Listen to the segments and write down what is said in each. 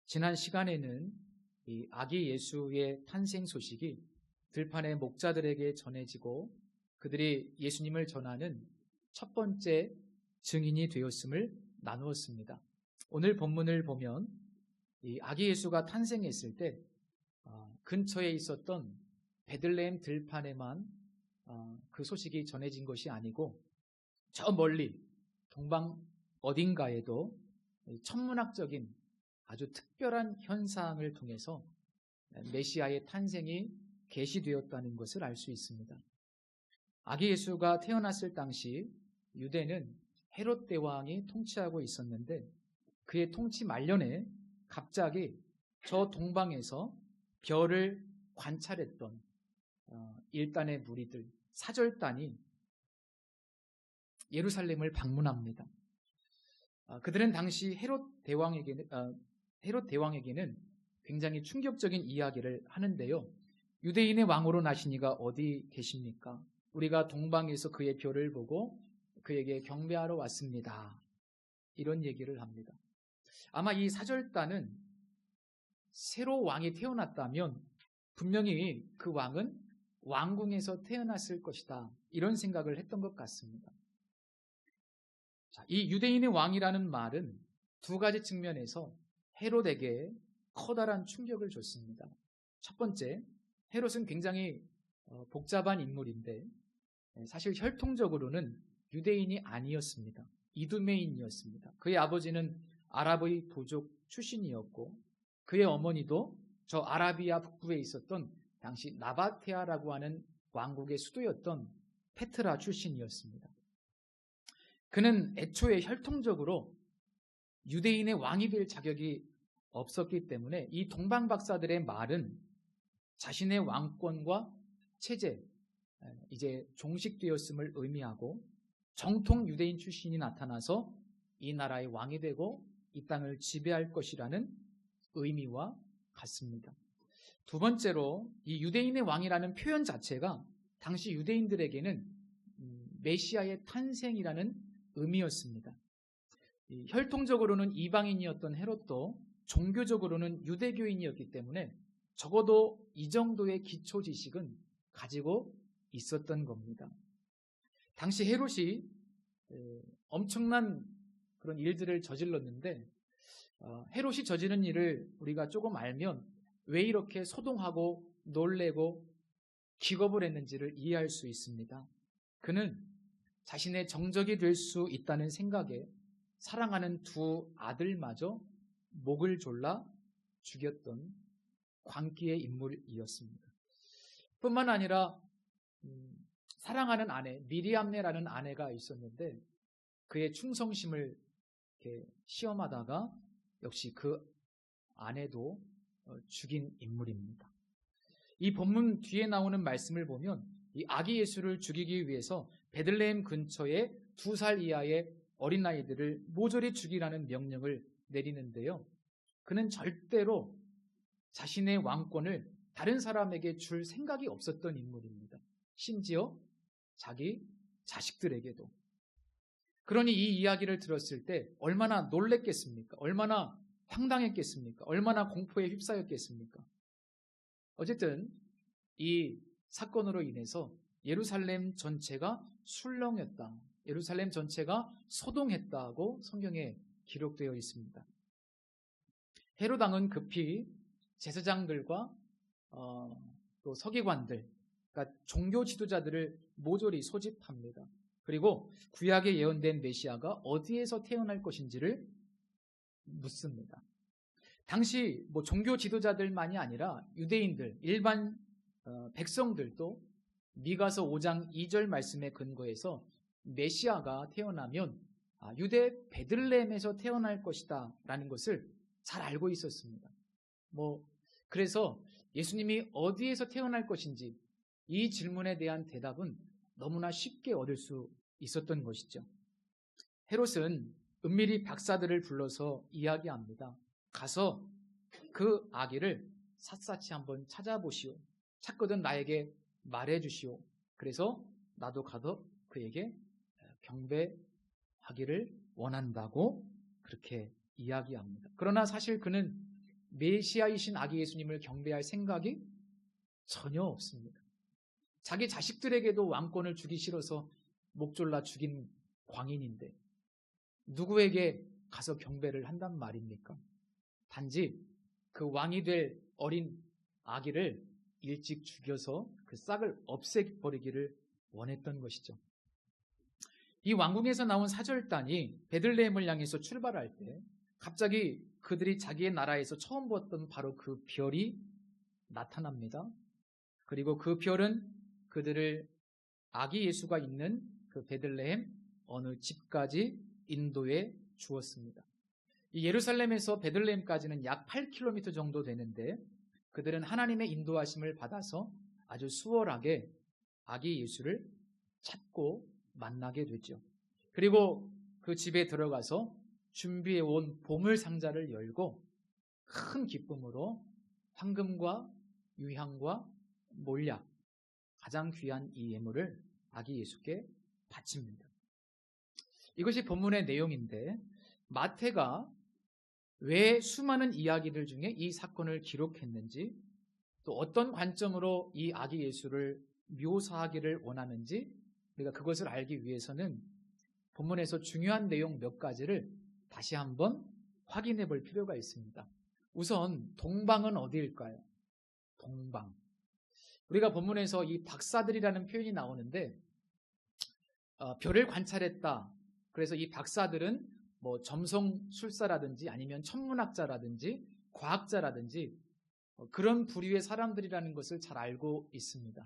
지난 시간에는 이 아기 예수의 탄생 소식이 들판의 목자들에게 전해지고 그들이 예수님을 전하는 첫 번째 증인이 되었음을 나누었습니다. 오늘 본문을 보면 이 아기 예수가 탄생했을 때 근처에 있었던 베들레헴 들판에만 그 소식이 전해진 것이 아니고 저 멀리 동방 어딘가에도 천문학적인 아주 특별한 현상을 통해서 메시아의 탄생이 계시되었다는 것을 알 수 있습니다. 아기 예수가 태어났을 당시 유대는 헤롯 대왕이 통치하고 있었는데 그의 통치 말년에 갑자기 저 동방에서 별을 관찰했던 일단의 무리들, 사절단이 예루살렘을 방문합니다. 그들은 당시 헤롯 대왕에게는 굉장히 충격적인 이야기를 하는데요. 유대인의 왕으로 나신 이가 어디 계십니까? 우리가 동방에서 그의 별을 보고 그에게 경배하러 왔습니다. 이런 얘기를 합니다. 아마 이 사절단은 새로 왕이 태어났다면 분명히 그 왕은 왕궁에서 태어났을 것이다. 이런 생각을 했던 것 같습니다. 자, 이 유대인의 왕이라는 말은 두 가지 측면에서 헤롯에게 커다란 충격을 줬습니다. 첫 번째, 헤롯은 굉장히 복잡한 인물인데 사실 혈통적으로는 유대인이 아니었습니다. 이두메인이었습니다. 그의 아버지는 아랍의 부족 출신이었고 그의 어머니도 저 아라비아 북부에 있었던 당시 나바테아라고 하는 왕국의 수도였던 페트라 출신이었습니다. 그는 애초에 혈통적으로 유대인의 왕이 될 자격이 없었기 때문에 이 동방 박사들의 말은 자신의 왕권과 체제, 이제 종식되었음을 의미하고 정통 유대인 출신이 나타나서 이 나라의 왕이 되고 이 땅을 지배할 것이라는 의미와 같습니다. 두 번째로 이 유대인의 왕이라는 표현 자체가 당시 유대인들에게는 메시아의 탄생이라는 의미였습니다. 혈통적으로는 이방인이었던 헤롯도 종교적으로는 유대교인이었기 때문에 적어도 이 정도의 기초 지식은 가지고 있었던 겁니다. 당시 헤롯이 엄청난 그런 일들을 저질렀는데 헤롯이 저지른 일을 우리가 조금 알면 왜 이렇게 소동하고 놀래고 기겁을 했는지를 이해할 수 있습니다. 그는 자신의 정적이 될 수 있다는 생각에 사랑하는 두 아들마저 목을 졸라 죽였던 광기의 인물이었습니다. 뿐만 아니라 사랑하는 아내 미리암네라는 아내가 있었는데 그의 충성심을 이렇게 시험하다가 역시 그 아내도 죽인 인물입니다. 이 본문 뒤에 나오는 말씀을 보면 이 아기 예수를 죽이기 위해서 베들레헴 근처에 2살 이하의 어린아이들을 모조리 죽이라는 명령을 내리는데요. 그는 절대로 자신의 왕권을 다른 사람에게 줄 생각이 없었던 인물입니다. 심지어 자기 자식들에게도. 그러니 이 이야기를 들었을 때 얼마나 놀랬겠습니까? 얼마나 황당했겠습니까? 얼마나 공포에 휩싸였겠습니까? 어쨌든 이 사건으로 인해서 예루살렘 전체가 술렁였다. 예루살렘 전체가 소동했다고 성경에 기록되어 있습니다. 헤롯 왕은 급히 제사장들과 또 서기관들, 그러니까 종교 지도자들을 모조리 소집합니다. 그리고 구약에 예언된 메시아가 어디에서 태어날 것인지를 묻습니다. 당시 종교 지도자들만이 아니라 유대인들, 일반 백성들도 미가서 5장 2절 말씀에 근거해서 메시아가 태어나면 유대 베들레헴에서 태어날 것이다 라는 것을 잘 알고 있었습니다. 그래서 예수님이 어디에서 태어날 것인지 이 질문에 대한 대답은 너무나 쉽게 얻을 수 있었던 것이죠. 헤롯은 은밀히 박사들을 불러서 이야기합니다. 가서 그 아기를 샅샅이 한번 찾아보시오. 찾거든 나에게 말해주시오. 그래서 나도 가서 그에게 경배하기를 원한다고 그렇게 이야기합니다. 그러나 사실 그는 메시아이신 아기 예수님을 경배할 생각이 전혀 없습니다. 자기 자식들에게도 왕권을 주기 싫어서 목 졸라 죽인 광인인데 누구에게 가서 경배를 한단 말입니까? 단지 그 왕이 될 어린 아기를 일찍 죽여서 그 싹을 없애버리기를 원했던 것이죠. 이 왕궁에서 나온 사절단이 베들레헴을 향해서 출발할 때 갑자기 그들이 자기의 나라에서 처음 보았던 바로 그 별이 나타납니다. 그리고 그 별은 그들을 아기 예수가 있는 그 베들레헴 어느 집까지 인도해 주었습니다. 이 예루살렘에서 베들레헴까지는 약 8km 정도 되는데 그들은 하나님의 인도하심을 받아서 아주 수월하게 아기 예수를 찾고 만나게 되죠. 그리고 그 집에 들어가서 준비해 온 보물 상자를 열고 큰 기쁨으로 황금과 유향과 몰약, 가장 귀한 이 예물을 아기 예수께 바칩니다. 이것이 본문의 내용인데 마태가 왜 수많은 이야기들 중에 이 사건을 기록했는지 또 어떤 관점으로 이 아기 예수를 묘사하기를 원하는지 우리가 그것을 알기 위해서는 본문에서 중요한 내용 몇 가지를 다시 한번 확인해 볼 필요가 있습니다. 우선 동방은 어디일까요? 동방. 우리가 본문에서 이 박사들이라는 표현이 나오는데 별을 관찰했다. 그래서 이 박사들은 뭐 점성술사라든지 아니면 천문학자라든지 과학자라든지 그런 부류의 사람들이라는 것을 잘 알고 있습니다.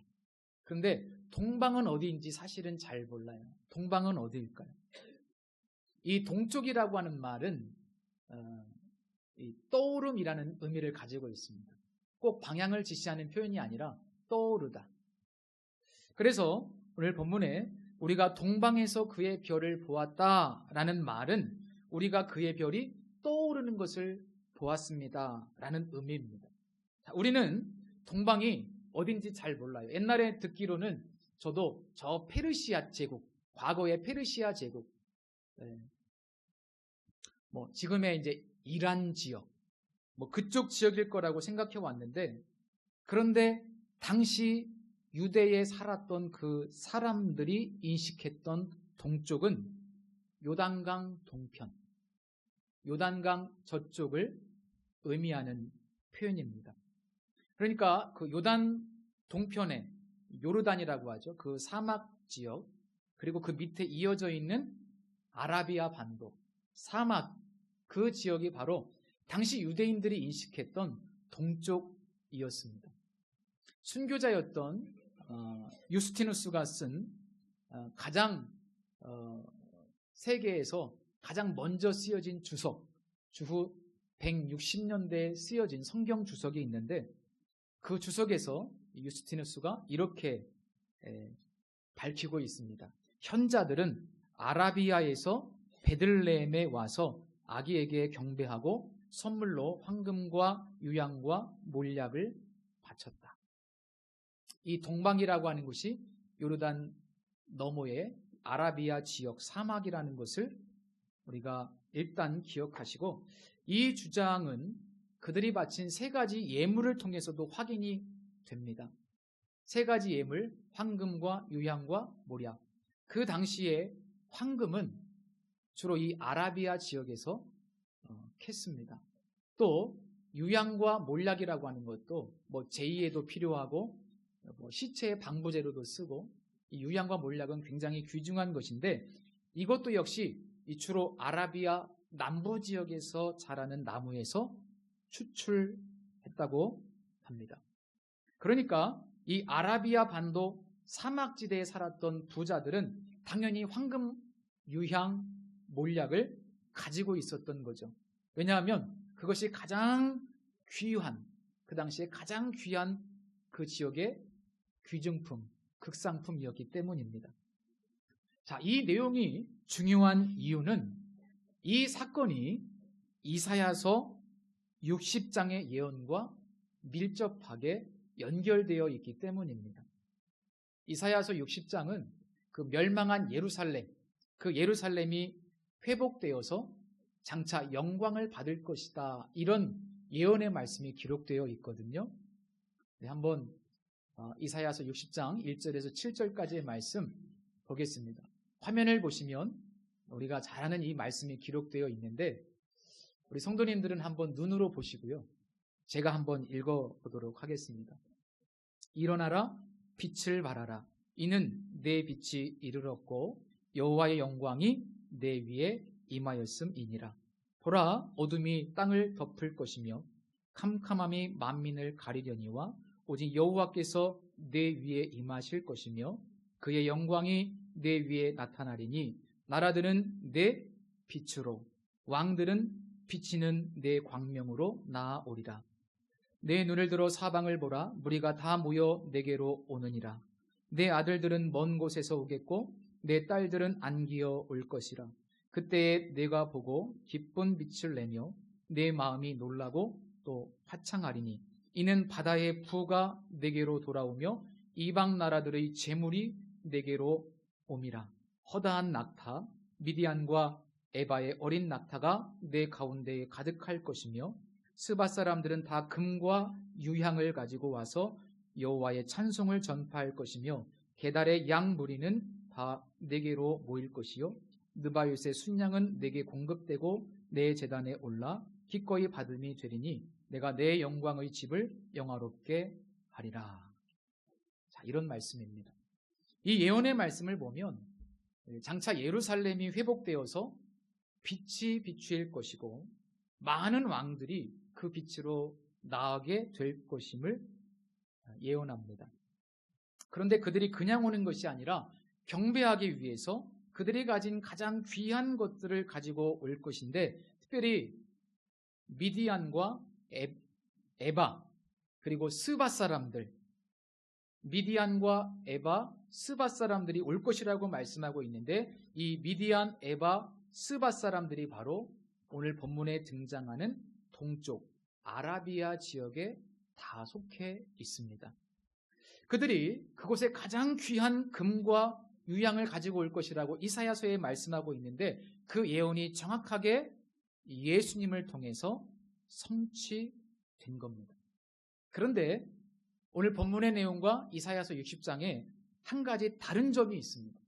그런데 동방은 어디인지 사실은 잘 몰라요. 동방은 어디일까요? 이 동쪽이라고 하는 말은 이 떠오름이라는 의미를 가지고 있습니다. 꼭 방향을 지시하는 표현이 아니라 떠오르다. 그래서 오늘 본문에 우리가 동방에서 그의 별을 보았다라는 말은 우리가 그의 별이 떠오르는 것을 보았습니다 라는 의미입니다. 우리는 동방이 어딘지 잘 몰라요. 옛날에 듣기로는 저도 저 페르시아 제국, 과거의 페르시아 제국, 뭐 지금의 이제 이란 지역, 뭐 그쪽 지역일 거라고 생각해 왔는데, 그런데 당시 유대에 살았던 그 사람들이 인식했던 동쪽은 요단강 동편, 요단강 저쪽을 의미하는 표현입니다. 그러니까 그 요단 동편에 요르단이라고 하죠. 그 사막 지역, 그리고 그 밑에 이어져 있는 아라비아 반도, 사막, 그 지역이 바로 당시 유대인들이 인식했던 동쪽이었습니다. 순교자였던 유스티누스가 쓴 가장 세계에서 가장 먼저 쓰여진 주석, 주후 160년대에 쓰여진 성경 주석이 있는데 그 주석에서 유스티누스가 이렇게 밝히고 있습니다. 현자들은 아라비아에서 베들레헴에 와서 아기에게 경배하고 선물로 황금과 유향과 몰약을 바쳤다. 이 동방이라고 하는 곳이 요르단 너머의 아라비아 지역 사막이라는 것을 우리가 일단 기억하시고, 이 주장은 그들이 바친 세 가지 예물을 통해서도 확인이 됩니다. 세 가지 예물, 황금과 유향과 몰약. 그 당시에 황금은 주로 이 아라비아 지역에서 캤습니다. 또 유향과 몰약이라고 하는 것도 뭐 제의에도 필요하고 뭐 시체의 방부제로도 쓰고, 이 유향과 몰약은 굉장히 귀중한 것인데 이것도 역시 주로 아라비아 남부 지역에서 자라는 나무에서 추출했다고 합니다. 그러니까 이 아라비아 반도 사막지대에 살았던 부자들은 당연히 황금, 유향, 몰약을 가지고 있었던 거죠. 왜냐하면 그것이 가장 귀한, 그 당시에 가장 귀한 그 지역의 귀중품, 극상품이었기 때문입니다. 자, 이 내용이 중요한 이유는 이 사건이 이사야서 60장의 예언과 밀접하게 연결되어 있기 때문입니다. 이사야서 60장은 그 멸망한 예루살렘, 그 예루살렘이 회복되어서 장차 영광을 받을 것이다. 이런 예언의 말씀이 기록되어 있거든요. 네, 한번 이사야서 60장 1절에서 7절까지의 말씀 보겠습니다. 화면을 보시면 우리가 잘 아는 이 말씀이 기록되어 있는데 우리 성도님들은 한번 눈으로 보시고요. 제가 한번 읽어보도록 하겠습니다. 일어나라, 빛을 발하라. 이는 내 빛이 이르렀고 여호와의 영광이 내 위에 임하였음이니라. 보라, 어둠이 땅을 덮을 것이며 캄캄함이 만민을 가리려니와 오직 여호와께서 내 위에 임하실 것이며 그의 영광이 내 위에 나타나리니 나라들은 내 빛으로 왕들은 비치는 내 광명으로 나아오리라. 내 눈을 들어 사방을 보라. 무리가 다 모여 내게로 오느니라. 내 아들들은 먼 곳에서 오겠고 내 딸들은 안기어 올 것이라. 그때에 내가 보고 기쁜 빛을 내며 내 마음이 놀라고 또 화창하리니 이는 바다의 부가 내게로 돌아오며 이방 나라들의 재물이 내게로 옴이라. 허다한 낙타 미디안과 에바의 어린 낙타가 내 가운데에 가득할 것이며 스바 사람들은 다 금과 유향을 가지고 와서 여호와의 찬송을 전파할 것이며 게달의 양 무리는 다 내게로 모일 것이요 느바윳의 순양은 내게 공급되고 내 제단에 올라 기꺼이 받음이 되리니 내가 내 영광의 집을 영화롭게 하리라. 자, 이런 말씀입니다. 이 예언의 말씀을 보면 장차 예루살렘이 회복되어서 빛이 비추일 것이고 많은 왕들이 그 빛으로 나아가게 될 것임을 예언합니다. 그런데 그들이 그냥 오는 것이 아니라 경배하기 위해서 그들이 가진 가장 귀한 것들을 가지고 올 것인데 특별히 미디안과 에바 그리고 스바 사람들 미디안과 에바, 스바 사람들이 올 것이라고 말씀하고 있는데 이 미디안, 에바, 스바 사람들이 바로 오늘 본문에 등장하는 동쪽 아라비아 지역에 다 속해 있습니다. 그들이 그곳에 가장 귀한 금과 유향을 가지고 올 것이라고 이사야서에 말씀하고 있는데 그 예언이 정확하게 예수님을 통해서 성취된 겁니다. 그런데 오늘 본문의 내용과 이사야서 60장에 한 가지 다른 점이 있습니다.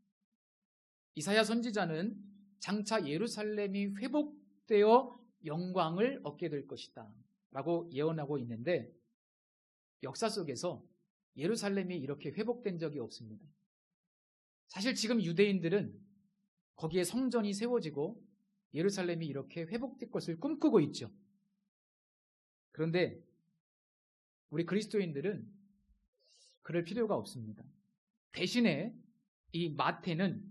이사야 선지자는 장차 예루살렘이 회복되어 영광을 얻게 될 것이다 라고 예언하고 있는데 역사 속에서 예루살렘이 이렇게 회복된 적이 없습니다. 사실 지금 유대인들은 거기에 성전이 세워지고 예루살렘이 이렇게 회복될 것을 꿈꾸고 있죠. 그런데 우리 그리스도인들은 그럴 필요가 없습니다. 대신에 이 마태는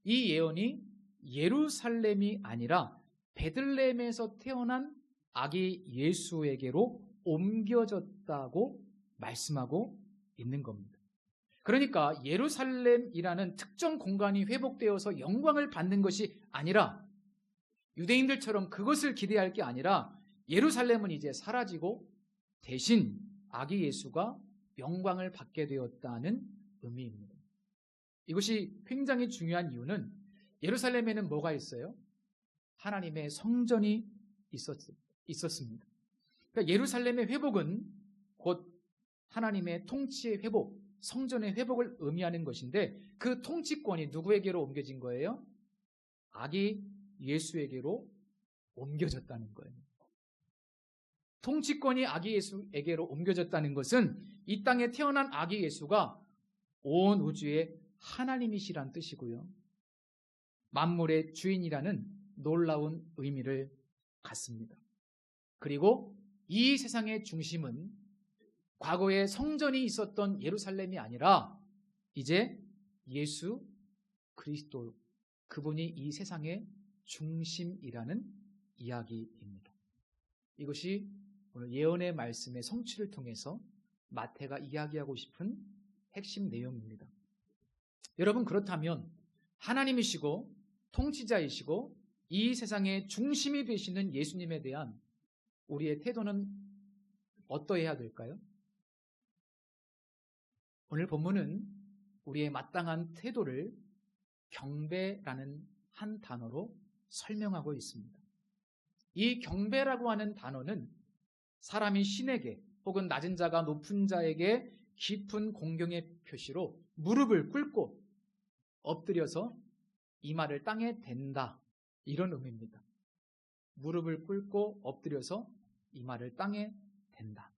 이 예언이 예루살렘이 아니라 베들레헴에서 태어난 아기 예수에게로 옮겨졌다고 말씀하고 있는 겁니다. 그러니까 예루살렘이라는 특정 공간이 회복되어서 영광을 받는 것이 아니라 유대인들처럼 그것을 기대할 게 아니라 예루살렘은 이제 사라지고 대신 아기 예수가 영광을 받게 되었다는 의미입니다. 이것이 굉장히 중요한 이유는 예루살렘에는 뭐가 있어요? 하나님의 성전이 있었습니다. 그러니까 예루살렘의 회복은 곧 하나님의 통치의 회복, 성전의 회복을 의미하는 것인데 그 통치권이 누구에게로 옮겨진 거예요? 아기 예수에게로 옮겨졌다는 거예요. 통치권이 아기 예수에게로 옮겨졌다는 것은 이 땅에 태어난 아기 예수가 온 우주의 하나님이시란 뜻이고요. 만물의 주인이라는 놀라운 의미를 갖습니다. 그리고 이 세상의 중심은 과거에 성전이 있었던 예루살렘이 아니라 이제 예수 그리스도 그분이 이 세상의 중심이라는 이야기입니다. 이것이 오늘 예언의 말씀의 성취를 통해서 마태가 이야기하고 싶은 핵심 내용입니다. 여러분, 그렇다면 하나님이시고 통치자이시고 이 세상의 중심이 되시는 예수님에 대한 우리의 태도는 어떠해야 될까요? 오늘 본문은 우리의 마땅한 태도를 경배라는 한 단어로 설명하고 있습니다. 이 경배라고 하는 단어는 사람이 신에게 혹은 낮은 자가 높은 자에게 깊은 공경의 표시로 무릎을 꿇고 엎드려서 이마를 땅에 댄다, 이런 의미입니다. 무릎을 꿇고 엎드려서 이마를 땅에 댄다.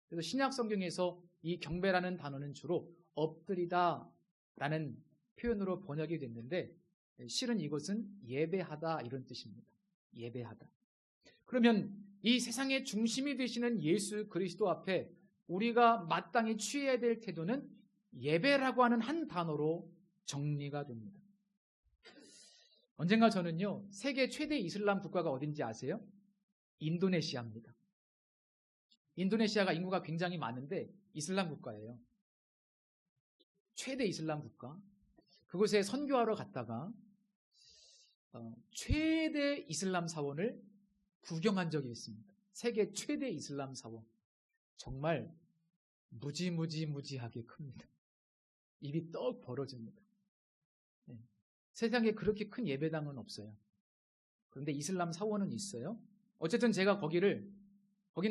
그래서 신약 성경에서 이 경배라는 단어는 주로 엎드리다 라는 표현으로 번역이 됐는데, 실은 이것은 예배하다, 이런 뜻입니다. 예배하다. 그러면 이 세상의 중심이 되시는 예수 그리스도 앞에 우리가 마땅히 취해야 될 태도는 예배라고 하는 한 단어로 정리가 됩니다. 언젠가 저는요, 세계 최대 이슬람 국가가 어딘지 아세요? 인도네시아입니다. 인도네시아가 인구가 굉장히 많은데 이슬람 국가예요. 최대 이슬람 국가. 그곳에 선교하러 갔다가 최대 이슬람 사원을 구경한 적이 있습니다. 세계 최대 이슬람 사원. 정말 무지하게 큽니다. 입이 떡 벌어집니다. 네. 세상에 그렇게 큰 예배당은 없어요. 그런데 이슬람 사원은 있어요. 어쨌든 제가 거기는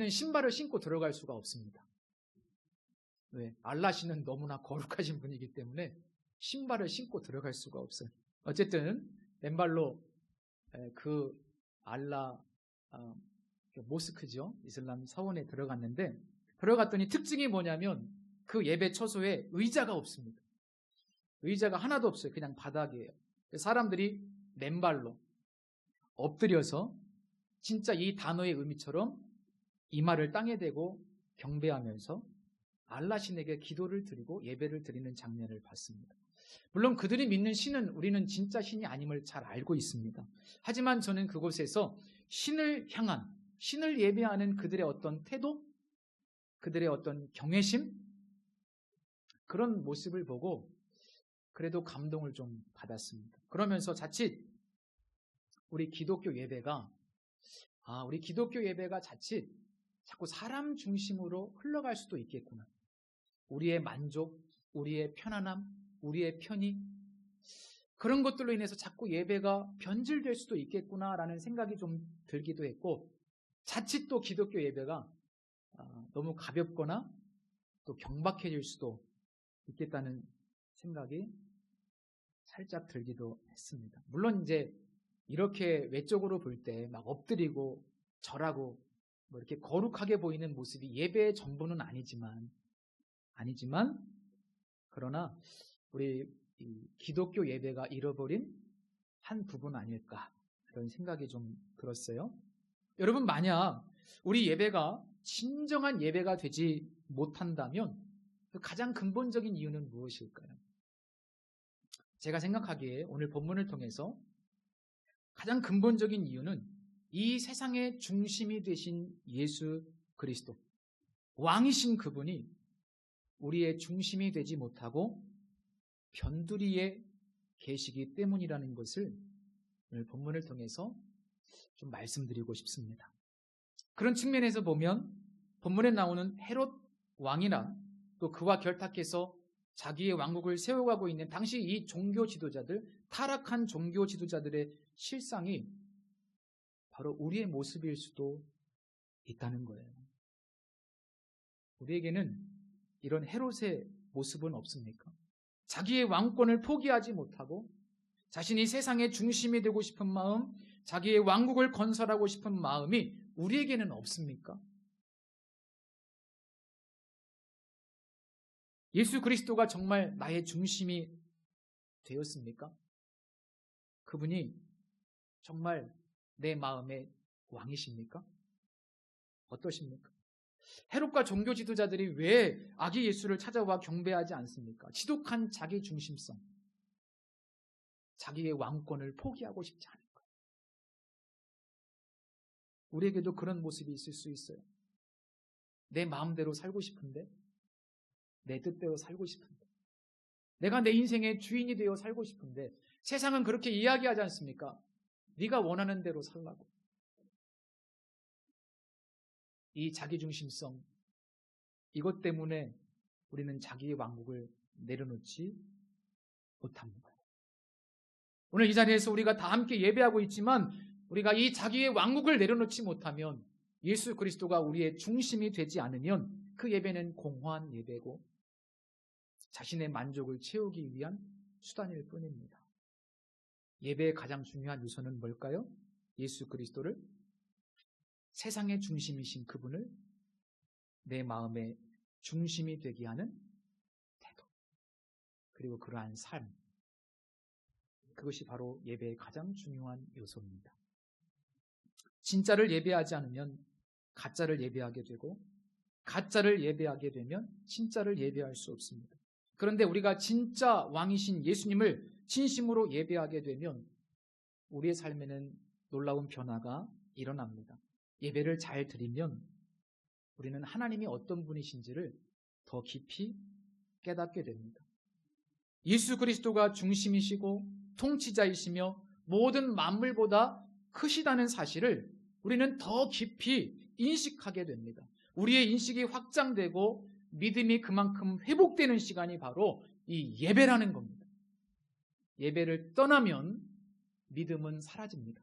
신발을 신고 들어갈 수가 없습니다. 왜? 알라시는 너무나 거룩하신 분이기 때문에 신발을 신고 들어갈 수가 없어요. 어쨌든 맨발로 그 알라 모스크죠. 이슬람 사원에 들어갔는데, 들어갔더니 특징이 뭐냐면 그 예배 처소에 의자가 없습니다. 의자가 하나도 없어요. 그냥 바닥이에요. 사람들이 맨발로 엎드려서 진짜 이 단어의 의미처럼 이마를 땅에 대고 경배하면서 알라신에게 기도를 드리고 예배를 드리는 장면을 봤습니다. 물론 그들이 믿는 신은 우리는 진짜 신이 아님을 잘 알고 있습니다. 하지만 저는 그곳에서 신을 향한, 신을 예배하는 그들의 어떤 태도, 그들의 어떤 경외심, 그런 모습을 보고 그래도 감동을 좀 받았습니다. 그러면서 자칫 우리 기독교 예배가 자칫 자꾸 사람 중심으로 흘러갈 수도 있겠구나. 우리의 만족, 우리의 편안함, 우리의 편의, 그런 것들로 인해서 자꾸 예배가 변질될 수도 있겠구나라는 생각이 좀 들기도 했고, 자칫 또 기독교 예배가 너무 가볍거나 또 경박해질 수도 있겠다는 생각이 살짝 들기도 했습니다. 물론 이제 이렇게 외적으로 볼 때 막 엎드리고 절하고 뭐 이렇게 거룩하게 보이는 모습이 예배의 전부는 아니지만 그러나 우리 이 기독교 예배가 잃어버린 한 부분 아닐까, 그런 생각이 좀 들었어요. 여러분, 만약 우리 예배가 진정한 예배가 되지 못한다면 그 가장 근본적인 이유는 무엇일까요? 제가 생각하기에 오늘 본문을 통해서 가장 근본적인 이유는 이 세상의 중심이 되신 예수 그리스도, 왕이신 그분이 우리의 중심이 되지 못하고 변두리에 계시기 때문이라는 것을 오늘 본문을 통해서 좀 말씀드리고 싶습니다. 그런 측면에서 보면 본문에 나오는 헤롯 왕이나 또 그와 결탁해서 자기의 왕국을 세워가고 있는 당시 이 종교 지도자들, 타락한 종교 지도자들의 실상이 바로 우리의 모습일 수도 있다는 거예요. 우리에게는 이런 헤롯의 모습은 없습니까? 자기의 왕권을 포기하지 못하고 자신이 세상의 중심이 되고 싶은 마음, 자기의 왕국을 건설하고 싶은 마음이 우리에게는 없습니까? 예수 그리스도가 정말 나의 중심이 되었습니까? 그분이 정말 내 마음의 왕이십니까? 어떠십니까? 헤롯과 종교 지도자들이 왜 아기 예수를 찾아와 경배하지 않습니까? 지독한 자기 중심성, 자기의 왕권을 포기하고 싶지 않은 거예요. 우리에게도 그런 모습이 있을 수 있어요. 내 마음대로 살고 싶은데, 내 뜻대로 살고 싶은데, 내가 내 인생의 주인이 되어 살고 싶은데, 세상은 그렇게 이야기하지 않습니까? 네가 원하는 대로 살라고. 이 자기중심성, 이것 때문에 우리는 자기의 왕국을 내려놓지 못합니다. 오늘 이 자리에서 우리가 다 함께 예배하고 있지만 우리가 이 자기의 왕국을 내려놓지 못하면, 예수 그리스도가 우리의 중심이 되지 않으면 그 예배는 공허한 예배고 자신의 만족을 채우기 위한 수단일 뿐입니다. 예배의 가장 중요한 요소는 뭘까요? 예수 그리스도를, 세상의 중심이신 그분을 내 마음의 중심이 되게 하는 태도, 그리고 그러한 삶, 그것이 바로 예배의 가장 중요한 요소입니다. 진짜를 예배하지 않으면 가짜를 예배하게 되고, 가짜를 예배하게 되면 진짜를 예배할 수 없습니다. 그런데 우리가 진짜 왕이신 예수님을 진심으로 예배하게 되면 우리의 삶에는 놀라운 변화가 일어납니다. 예배를 잘 드리면 우리는 하나님이 어떤 분이신지를 더 깊이 깨닫게 됩니다. 예수 그리스도가 중심이시고 통치자이시며 모든 만물보다 크시다는 사실을 우리는 더 깊이 인식하게 됩니다. 우리의 인식이 확장되고 믿음이 그만큼 회복되는 시간이 바로 이 예배라는 겁니다. 예배를 떠나면 믿음은 사라집니다.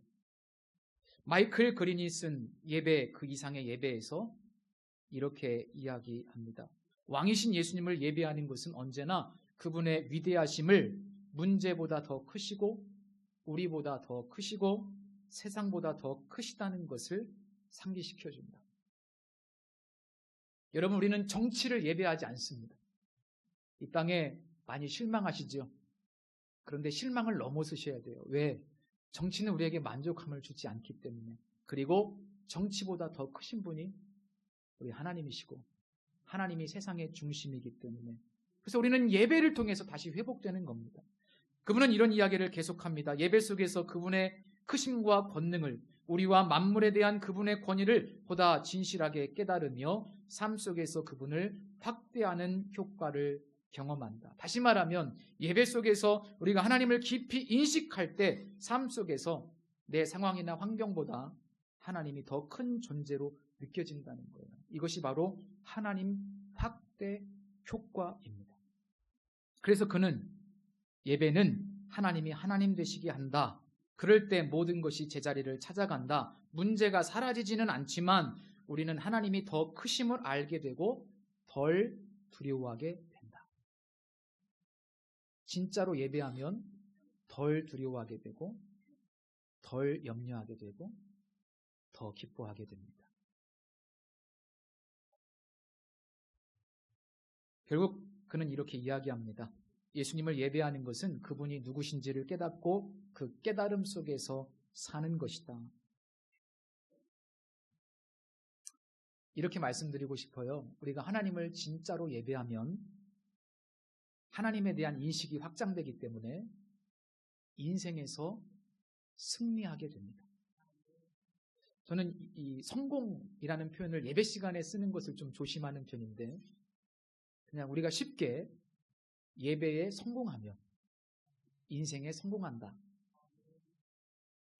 마이클 그린이 쓴 예배 그 이상의 예배에서 이렇게 이야기합니다. 왕이신 예수님을 예배하는 것은 언제나 그분의 위대하심을 문제보다 더 크시고 우리보다 더 크시고 세상보다 더 크시다는 것을 상기시켜줍니다. 여러분, 우리는 정치를 예배하지 않습니다. 이 땅에 많이 실망하시죠? 그런데 실망을 넘어서셔야 돼요. 왜? 정치는 우리에게 만족함을 주지 않기 때문에. 그리고 정치보다 더 크신 분이 우리 하나님이시고 하나님이 세상의 중심이기 때문에. 그래서 우리는 예배를 통해서 다시 회복되는 겁니다. 그분은 이런 이야기를 계속합니다. 예배 속에서 그분의 크심과 권능을, 우리와 만물에 대한 그분의 권위를 보다 진실하게 깨달으며 삶 속에서 그분을 확대하는 효과를 경험한다. 다시 말하면 예배 속에서 우리가 하나님을 깊이 인식할 때 삶 속에서 내 상황이나 환경보다 하나님이 더 큰 존재로 느껴진다는 거예요. 이것이 바로 하나님 확대 효과입니다. 그래서 그는 예배는 하나님이 하나님 되시게 한다. 그럴 때 모든 것이 제자리를 찾아간다. 문제가 사라지지는 않지만 우리는 하나님이 더 크심을 알게 되고 덜 두려워하게 된다. 진짜로 예배하면 덜 두려워하게 되고 덜 염려하게 되고 더 기뻐하게 됩니다. 결국 그는 이렇게 이야기합니다. 예수님을 예배하는 것은 그분이 누구신지를 깨닫고 그 깨달음 속에서 사는 것이다. 이렇게 말씀드리고 싶어요. 우리가 하나님을 진짜로 예배하면 하나님에 대한 인식이 확장되기 때문에 인생에서 승리하게 됩니다. 저는 이 성공이라는 표현을 예배 시간에 쓰는 것을 좀 조심하는 편인데, 그냥 우리가 쉽게 예배에 성공하면 인생에 성공한다,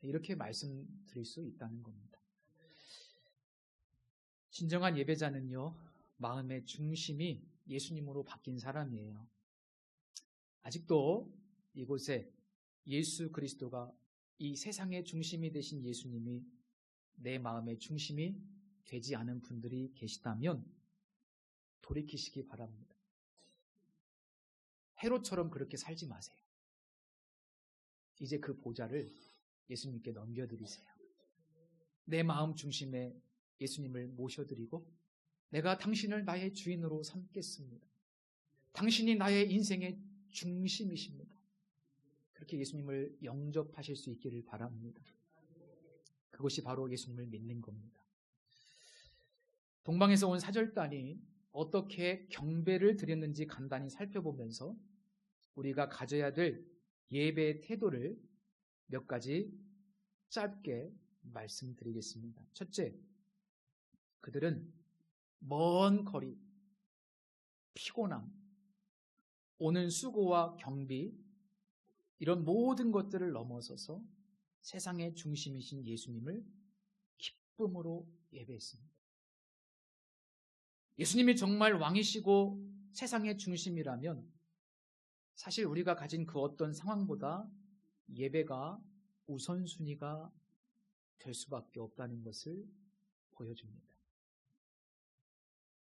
이렇게 말씀드릴 수 있다는 겁니다. 진정한 예배자는요, 마음의 중심이 예수님으로 바뀐 사람이에요. 아직도 이곳에 예수 그리스도가, 이 세상의 중심이 되신 예수님이 내 마음의 중심이 되지 않은 분들이 계시다면 돌이키시기 바랍니다. 헤롯처럼 그렇게 살지 마세요. 이제 그 보좌를 예수님께 넘겨드리세요. 내 마음 중심에 예수님을 모셔드리고 내가 당신을 나의 주인으로 삼겠습니다. 당신이 나의 인생의 중심이십니다. 그렇게 예수님을 영접하실 수 있기를 바랍니다. 그것이 바로 예수님을 믿는 겁니다. 동방에서 온 사절단이 어떻게 경배를 드렸는지 간단히 살펴보면서 우리가 가져야 될 예배의 태도를 몇 가지 짧게 말씀드리겠습니다. 첫째, 그들은 먼 거리, 피곤함, 오는 수고와 경비, 이런 모든 것들을 넘어서서 세상의 중심이신 예수님을 기쁨으로 예배했습니다. 예수님이 정말 왕이시고 세상의 중심이라면 사실 우리가 가진 그 어떤 상황보다 예배가 우선순위가 될 수밖에 없다는 것을 보여줍니다.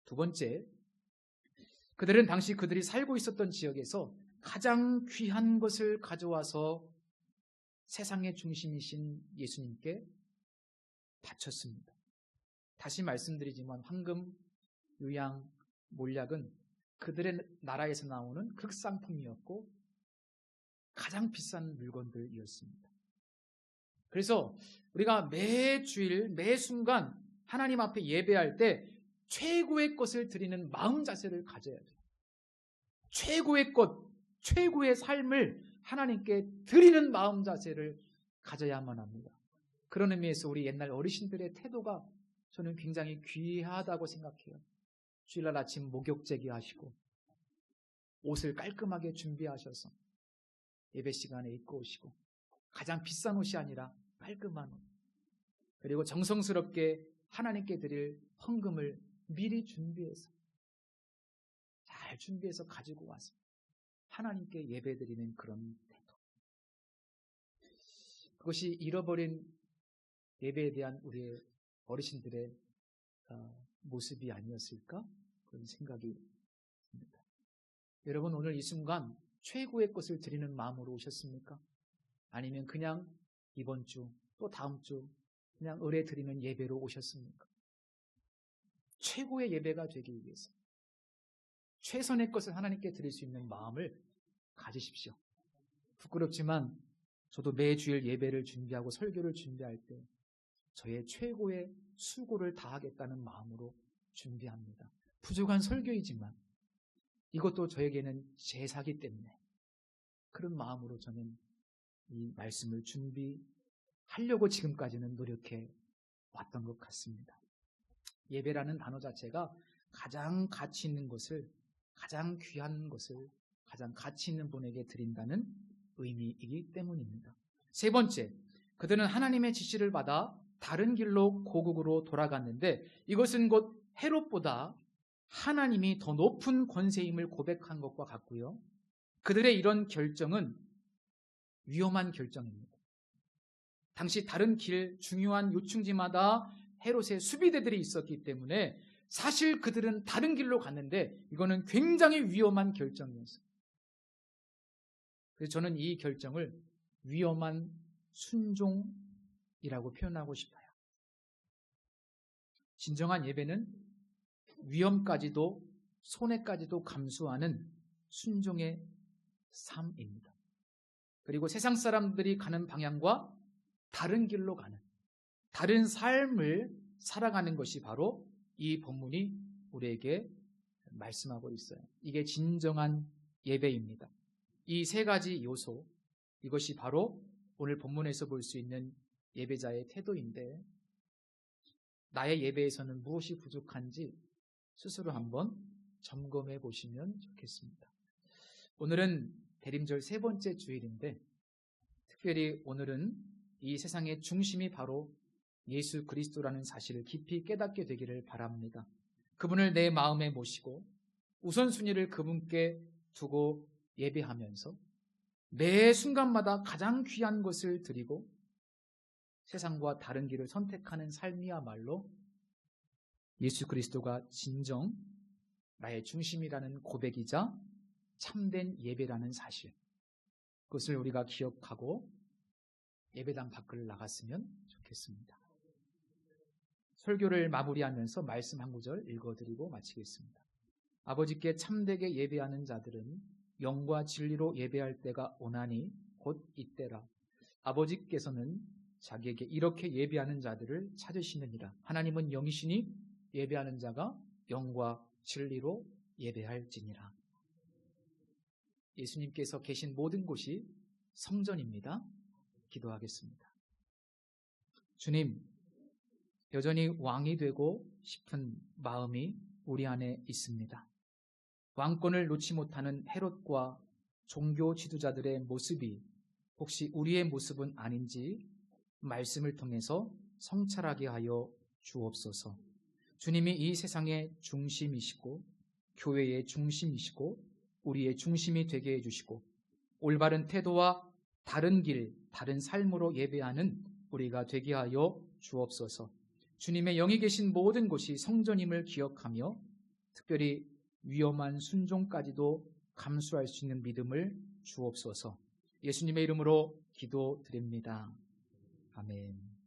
두 번째, 그들은 당시 그들이 살고 있었던 지역에서 가장 귀한 것을 가져와서 세상의 중심이신 예수님께 바쳤습니다. 다시 말씀드리지만 황금, 유양, 몰약은 그들의 나라에서 나오는 극상품이었고 가장 비싼 물건들이었습니다. 그래서 우리가 매 주일, 매 순간 하나님 앞에 예배할 때 최고의 것을 드리는 마음 자세를 가져야 돼요. 최고의 것, 최고의 삶을 하나님께 드리는 마음 자세를 가져야만 합니다. 그런 의미에서 우리 옛날 어르신들의 태도가 저는 굉장히 귀하다고 생각해요. 주일날 아침 목욕제기 하시고 옷을 깔끔하게 준비하셔서 예배 시간에 입고 오시고 가장 비싼 옷이 아니라 깔끔한 옷, 그리고 정성스럽게 하나님께 드릴 헌금을 미리 준비해서 잘 준비해서 가지고 와서 하나님께 예배드리는 그런 태도, 그것이 잃어버린 예배에 대한 우리의 어르신들의 모습이 아니었을까? 그런 생각이 듭니다. 여러분, 오늘 이 순간 최고의 것을 드리는 마음으로 오셨습니까? 아니면 그냥 이번 주 또 다음 주 그냥 의뢰 드리는 예배로 오셨습니까? 최고의 예배가 되기 위해서 최선의 것을 하나님께 드릴 수 있는 마음을 가지십시오. 부끄럽지만 저도 매주일 예배를 준비하고 설교를 준비할 때 저의 최고의 수고를 다하겠다는 마음으로 준비합니다. 부족한 설교이지만 이것도 저에게는 제사기 때문에 그런 마음으로 저는 이 말씀을 준비하려고 지금까지는 노력해 왔던 것 같습니다. 예배라는 단어 자체가 가장 가치 있는 것을, 가장 귀한 것을 가장 가치 있는 분에게 드린다는 의미이기 때문입니다. 세 번째, 그들은 하나님의 지시를 받아 다른 길로 고국으로 돌아갔는데 이것은 곧 헤롯보다 하나님이 더 높은 권세임을 고백한 것과 같고요. 그들의 이런 결정은 위험한 결정입니다. 당시 다른 길, 중요한 요충지마다 헤롯의 수비대들이 있었기 때문에 사실 그들은 다른 길로 갔는데 이거는 굉장히 위험한 결정이었어요. 그래서 저는 이 결정을 위험한 순종이라고 표현하고 싶어요. 진정한 예배는 위험까지도 손해까지도 감수하는 순종의 삶입니다. 그리고 세상 사람들이 가는 방향과 다른 길로 가는, 다른 삶을 살아가는 것이 바로 이 본문이 우리에게 말씀하고 있어요. 이게 진정한 예배입니다. 이 세 가지 요소, 이것이 바로 오늘 본문에서 볼 수 있는 예배자의 태도인데, 나의 예배에서는 무엇이 부족한지 스스로 한번 점검해 보시면 좋겠습니다. 오늘은 대림절 세 번째 주일인데, 특별히 오늘은 이 세상의 중심이 바로 예수 그리스도라는 사실을 깊이 깨닫게 되기를 바랍니다. 그분을 내 마음에 모시고 우선순위를 그분께 두고 예배하면서 매 순간마다 가장 귀한 것을 드리고 세상과 다른 길을 선택하는 삶이야말로 예수 그리스도가 진정 나의 중심이라는 고백이자 참된 예배라는 사실, 그것을 우리가 기억하고 예배당 밖을 나갔으면 좋겠습니다. 설교를 마무리하면서 말씀 한 구절 읽어드리고 마치겠습니다. 아버지께 참되게 예배하는 자들은 영과 진리로 예배할 때가 오나니 곧 이때라. 아버지께서는 자기에게 이렇게 예배하는 자들을 찾으시느니라. 하나님은 영이시니 예배하는 자가 영과 진리로 예배할지니라. 예수님께서 계신 모든 곳이 성전입니다. 기도하겠습니다. 주님, 여전히 왕이 되고 싶은 마음이 우리 안에 있습니다. 왕권을 놓지 못하는 헤롯과 종교 지도자들의 모습이 혹시 우리의 모습은 아닌지 말씀을 통해서 성찰하게 하여 주옵소서. 주님이 이 세상의 중심이시고 교회의 중심이시고 우리의 중심이 되게 해주시고 올바른 태도와 다른 길, 다른 삶으로 예배하는 우리가 되게 하여 주옵소서. 주님의 영이 계신 모든 곳이 성전임을 기억하며 특별히 위험한 순종까지도 감수할 수 있는 믿음을 주옵소서. 예수님의 이름으로 기도드립니다. 아멘.